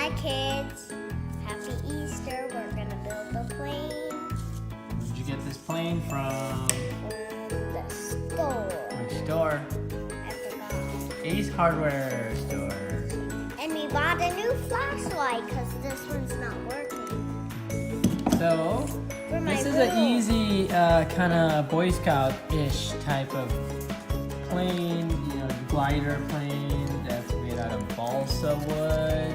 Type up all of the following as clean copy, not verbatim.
Hi kids, happy Easter. We're gonna build a plane. Where'd you get this plane from? The store. Which store? I forgot. Ace Hardware store. And we bought a new flashlight because this one's not working. So, For my this is little- an easy kind of Boy Scout-ish type of plane, glider plane that's made out of balsa wood,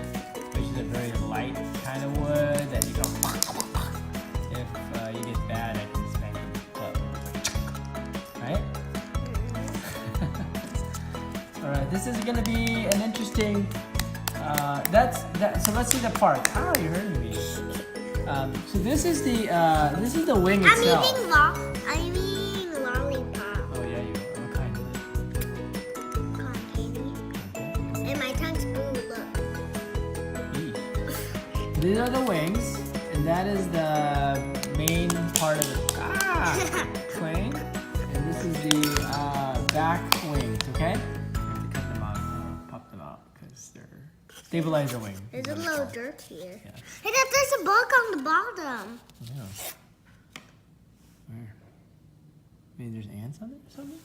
which is a very light kind of wood that you go. If you get bad, I can spank you with a club. Right? All right. This is gonna be an interesting. So let's see the part. Oh, you're hurting me. So this is the wing itself. I'm eating lollipop. Oh yeah, you are. What kind is it? Cotton candy. And my tongue's blue, look. Eesh. These are the wings, and that is the main part of the plane. And this is the back wings. Okay. You have to cut them out, pop them out, because they're stabilizer wing. There's a little dirt here. Yeah. Hey, Dad, there's a bug on the bottom. Yeah. Where? Maybe there's ants on it or something?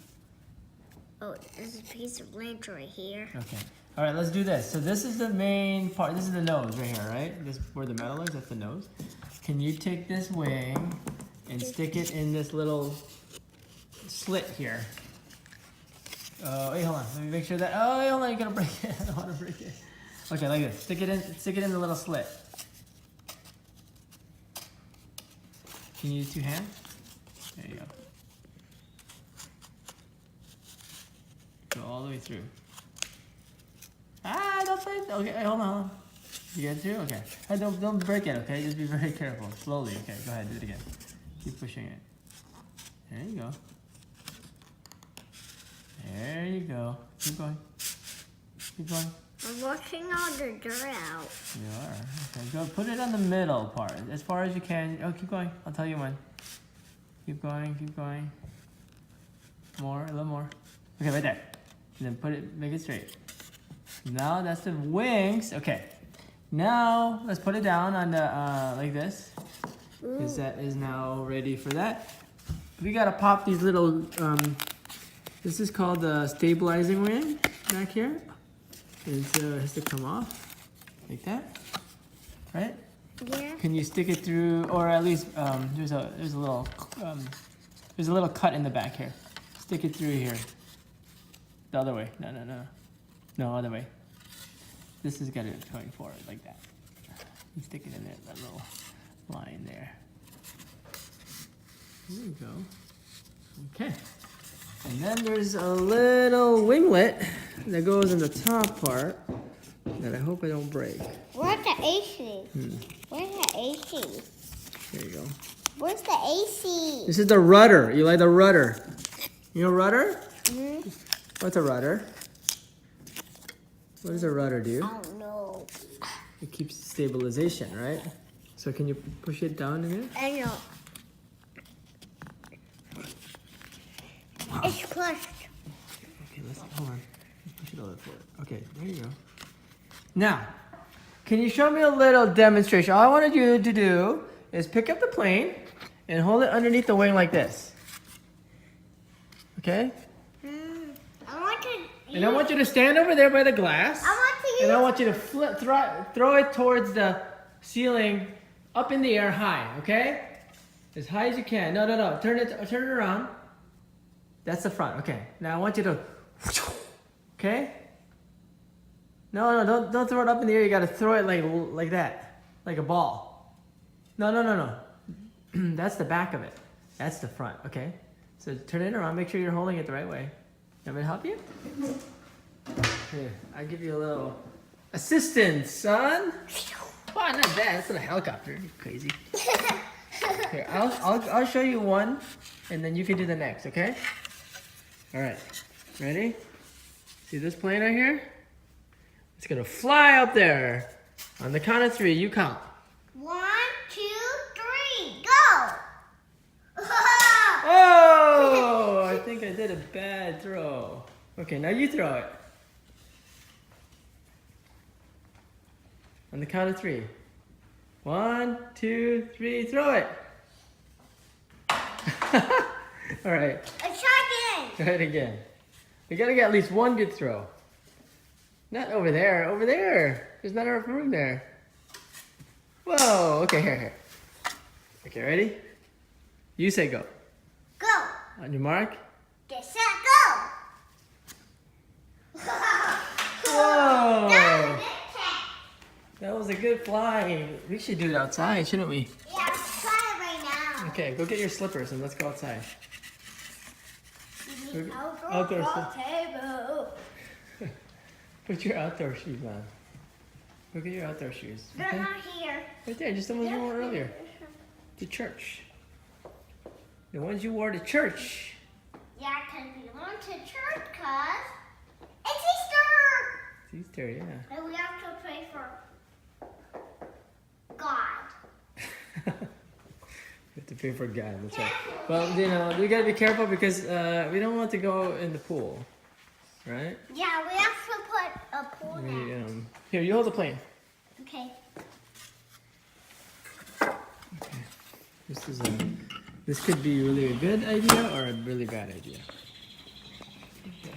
Oh, there's a piece of lint right here. Okay. All right, let's do this. So this is the main part. This is the nose right here, right? This where the metal is. That's the nose. Can you take this wing and stick it in this little slit here? Wait, hold on. Let me make sure that. Oh, wait, hold on. You gotta break it. I don't want to break it. Okay, like this. Stick it in the little slit. Can you use two hands? There you go. Go all the way through. Don't play. Okay, hold on. You get it through? Okay. Hey, don't break it, okay? Just be very careful. Slowly, okay? Go ahead, do it again. Keep pushing it. There you go. There you go. Keep going. Keep going. I'm washing all the dirt out. You are. Okay, go put it on the middle part. As far as you can. Oh, keep going. I'll tell you when. Keep going, keep going. More, a little more. Okay, right there. And then make it straight. Now that's the wings. Okay. Now let's put it down on the like this. Because that is now ready for that. We gotta pop these little this is called the stabilizing wing back here. And so it has to come off like that, right? Yeah. Can you stick it through, or at least there's a little cut in the back here. Stick it through here. The other way. No, other way. This has got it going forward like that. You stick it in there, that little line there. There you go. Okay. And then there's a little winglet that goes in the top part that I hope I don't break. Where's the AC? Where's the AC? There you go. Where's the AC? This is the rudder. You like the rudder? You know rudder? Mm-hmm. What's a rudder? What does a rudder do? I don't know. It keeps stabilization, right? So can you push it down in there? I know. It's crushed. Okay, hold on. Let's push it a little forward. Okay, there you go. Now, can you show me a little demonstration? All I wanted you to do is pick up the plane and hold it underneath the wing like this. Okay? And I want you to stand over there by the glass. And I want you to throw it towards the ceiling up in the air high, okay? As high as you can. No. Turn it around. That's the front. Okay. Now I want you to, okay? No, don't throw it up in the air. You got to throw it like that, like a ball. No. That's the back of it. That's the front. Okay. So turn it around. Make sure you're holding it the right way. Want me to help you? Here, I'll give you a little assistance, son. Oh, not that. That's not a helicopter. You're crazy. Here, I'll show you one, and then you can do the next. Okay? All right. Ready? See this plane right here? It's gonna fly up there. On the count of 3, you count. 1, 2, 3, go! Oh! I think I did a bad throw. Okay, now you throw it. On the count of 3. 1, 2, 3, throw it. All right. Let's try again. Try it again. We gotta get at least one good throw. Not over there. Over there. There's not enough room there. Whoa. Okay, here. Okay, ready? You say go. Go. On your mark. Get set, go. Whoa. That was a good catch. That was a good fly. We should do it outside, shouldn't we? Yeah, let's try it right now. Okay, go get your slippers and let's go outside. Outdoor table. Put your outdoor shoes on. Go get your outdoor shoes. They're Okay? not here. Right there, just the ones you wore earlier. To church. The ones you wore to church. Yeah, because we went to church because it's Easter. It's Easter, yeah. And we have to pray for God. You have to pray for God, that's right. Well, you know, we gotta be careful because we don't want to go in the pool, right? Yeah, we have to put a pool down. Here, you hold the plane. Okay. Okay. This could be really a good idea or a really bad idea. Okay.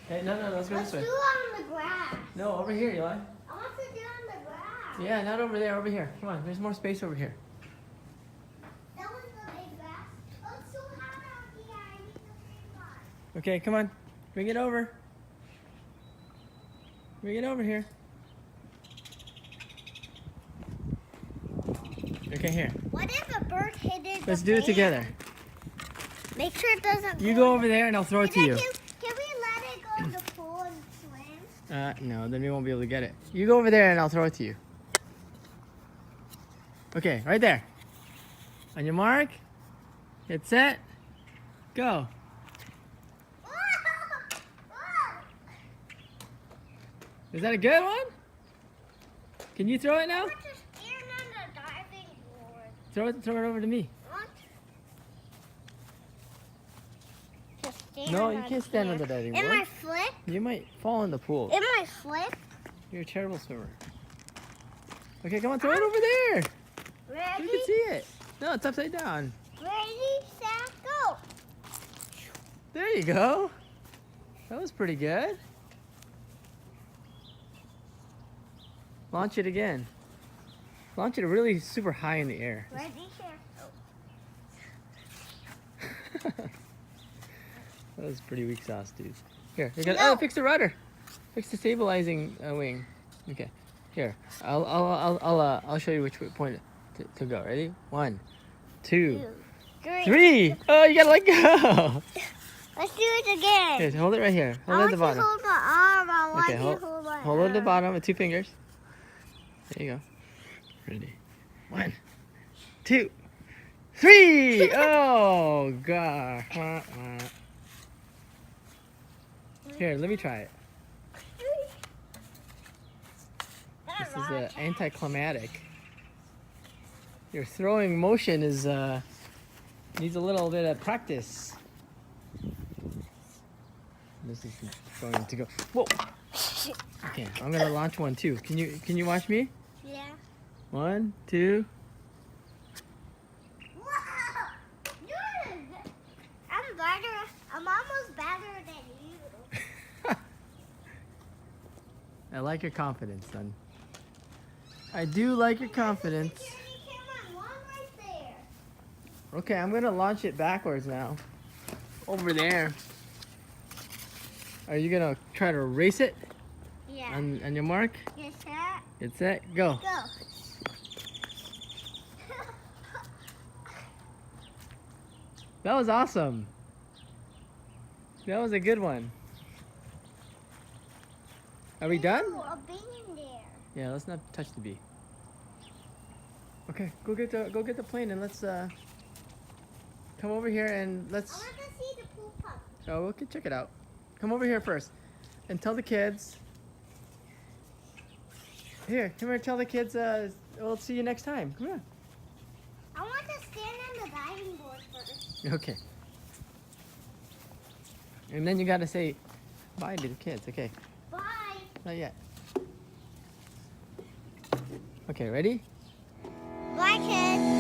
Hey, no, let's go Let's this do way. it on the grass. No, over here, Eli. I want to do it on the grass. Yeah, not over there, over here. Come on, there's more space over here. That was the big grass. Oh, it's so hot out here. I need the big one. Okay, come on. Bring it over. Bring it over here. Okay, here. What if a bird hit it? Let's do it together. Make sure it doesn't. You go over there and I'll throw it to you. Can we let it go in the pool and swim? No, then we won't be able to get it. You go over there and I'll throw it to you. Okay, right there. On your mark, get set, go. Is that a good one? Can you throw it now? We're just standing on the diving board. Throw it over to me. What? Just stand No, you on can't stand here. on the diving It board. might flip. You might fall in the pool. It might flip. You're a terrible swimmer. Okay, come on, throw it over there. Ready? You can see it. No, it's upside down. Ready, set, go. There you go. That was pretty good. Launch it again. Launch it really super high in the air. Ready, here. That was pretty weak sauce, dude. Here, you got. Oh, fix the rudder. Fix the stabilizing wing. Okay. Here, I'll show you which point to go. Ready? 1, 2, 3. Oh, you gotta let go. Let's do it again. Here, hold it right here. Hold it at the bottom. Hold my arm. I want Okay, you to hold my hold it at the arm. bottom with 2 fingers. There you go. Ready? 1, 2, 3. Oh God. Here, let me try it. This is anticlimactic. Your throwing motion is needs a little bit of practice. This is going to go. Whoa. Okay, I'm gonna launch one too. Can you watch me? Yeah. 1, 2. Whoa! I'm better. I'm almost better than you. I like your confidence, son. I do like your confidence. Okay, I'm gonna launch it backwards now. Over there. Are you gonna try to race it? Yeah. On your mark? Get set. Get set, go. Go. That was awesome. That was a good one. Are we done? Ooh, a bee in there. Yeah, let's not touch the bee. Okay, go get the plane and let's come over here and let's. I want to see the pool pump. Oh, we can check it out. Come over here first and tell the kids. Here, come here. Tell the kids. We'll see you next time. Come here. I want to stand on the diving board first. Okay. And then you gotta say bye to the kids. Okay. Bye. Not yet. Okay, ready? Blackhead.